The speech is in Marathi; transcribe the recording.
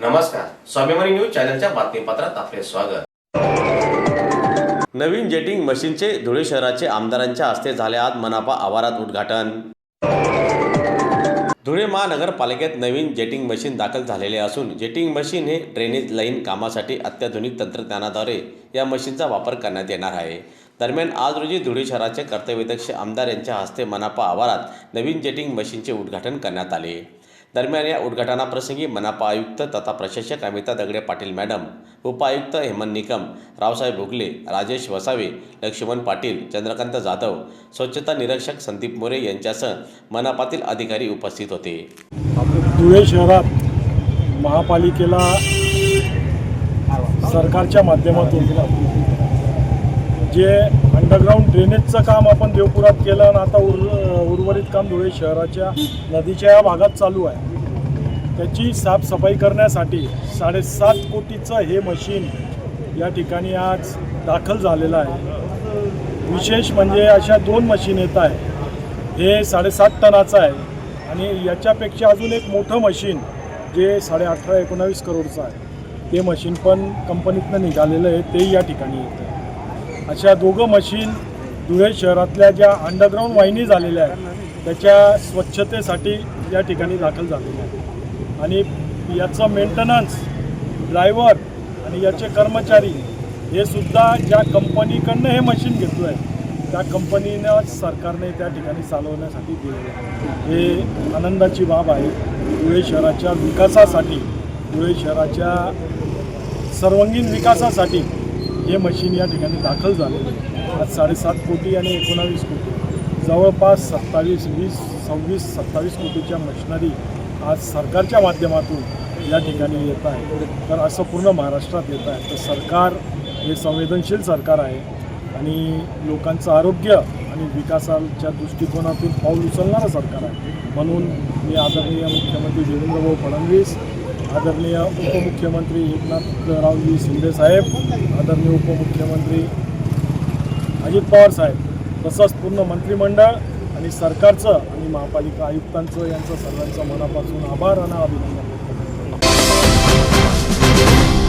नमस्कार, स्वाभिमानी न्यूज चॅनलच्या बातमीपत्रात आपले स्वागत। नवीन जेटिंग मशीनचे धुळे शहराचे आमदारांच्या हस्ते झाले आज मनपा आवारात उद्घाटन। धुळे महानगरपालिकेत नवीन जेटिंग मशीन दाखल झालेले असून जेटिंग मशीन हे ड्रेनेज लाईन कामासाठी अत्याधुनिक तंत्रज्ञानाद्वारे या मशीनचा वापर करण्यात येणार आहे। दरम्यान आज रोजी धुळे शहराचे कर्तव्यदक्ष आमदार यांच्या हस्ते मनपा आवारात नवीन जेटिंग मशीनचे उद्घाटन करण्यात आले। दरम्यान या उद्घाटनाप्रसंगी मनपा आयुक्त तथा प्रशासक अमिता दगडे पाटील मॅडम, उपायुक्त हेमंत निकम, रावसाहेब भोगले, राजेश वसावे, लक्ष्मण पाटील, चंद्रकांत जाधव, स्वच्छता निरीक्षक संदीप मोरे यांच्यासह मनपातील अधिकारी उपस्थित होते। धुळे शहरात महापालिकेला सरकारच्या माध्यमातून जे अंडरग्राउंड ड्रेनेजचं काम आपण देवपुरात केलं आणि आता उर्वरित काम धुळे शहराच्या नदीच्या या भागात चालू आहे। त्याची साफसफाई करण्यासाठी 7.5 कोटीचं हे मशीन या ठिकाणी आज दाखल झालेलं आहे। विशेष म्हणजे अशा 2 मशीन येत आहे, हे 7.5 टनाचं आहे आणि याच्यापेक्षा अजून एक मोठं मशीन जे 18-19 करोडचं आहे, ते मशीन पण कंपनीतनं निघालेलं आहे, ते या ठिकाणी येतं। अशा 2 मशीन धुळे शहरातल्या ज्या अंडरग्राउंड वाहिनी झालेल्या आहेत त्याच्या स्वच्छतेसाठी या ठिकाणी दाखल झालेल्या आहेत आणि याचं मेंटेनन्स, ड्रायव्हर आणि याचे कर्मचारी हे सुद्धा ज्या कंपनीकडनं हे मशीन घेतो आहे त्या कंपनीनं सरकारने त्या ठिकाणी चालवण्यासाठी दिलेलं आहे। हे आनंदाची बाब आहे। धुळे शहराच्या विकासासाठी, धुळे शहराच्या सर्वांगीण विकासासाठी हे मशीन या ठिकाणी दाखल झालेलं आहे। आज 7.5 कोटी आणि 19 कोटी, जवळपास 27 कोटीच्या मशिनरी आज सरकारच्या माध्यमातून या ठिकाणी येत आहे। तर असं पूर्ण महाराष्ट्रात येत आहे। तर सरकार हे संवेदनशील सरकार आहे आणि लोकांचं आरोग्य आणि विकासाच्या दृष्टिकोनातून पाऊल उचलणारं सरकार आहे। म्हणून मी आदरणीय मुख्यमंत्री देवेंद्र फडणवीस, आदरणीय उपमुख्यमंत्री एकनाथरावजी शिंदे साहेब, आदरणीय उपमुख्यमंत्री अजित पवार साहेब, तसंच पूर्ण मंत्रिमंडळ आणि सरकारचं आणि महापालिका आयुक्तांचं यांचं सर्वांचं मनापासून आभार आणि अभिनंदन।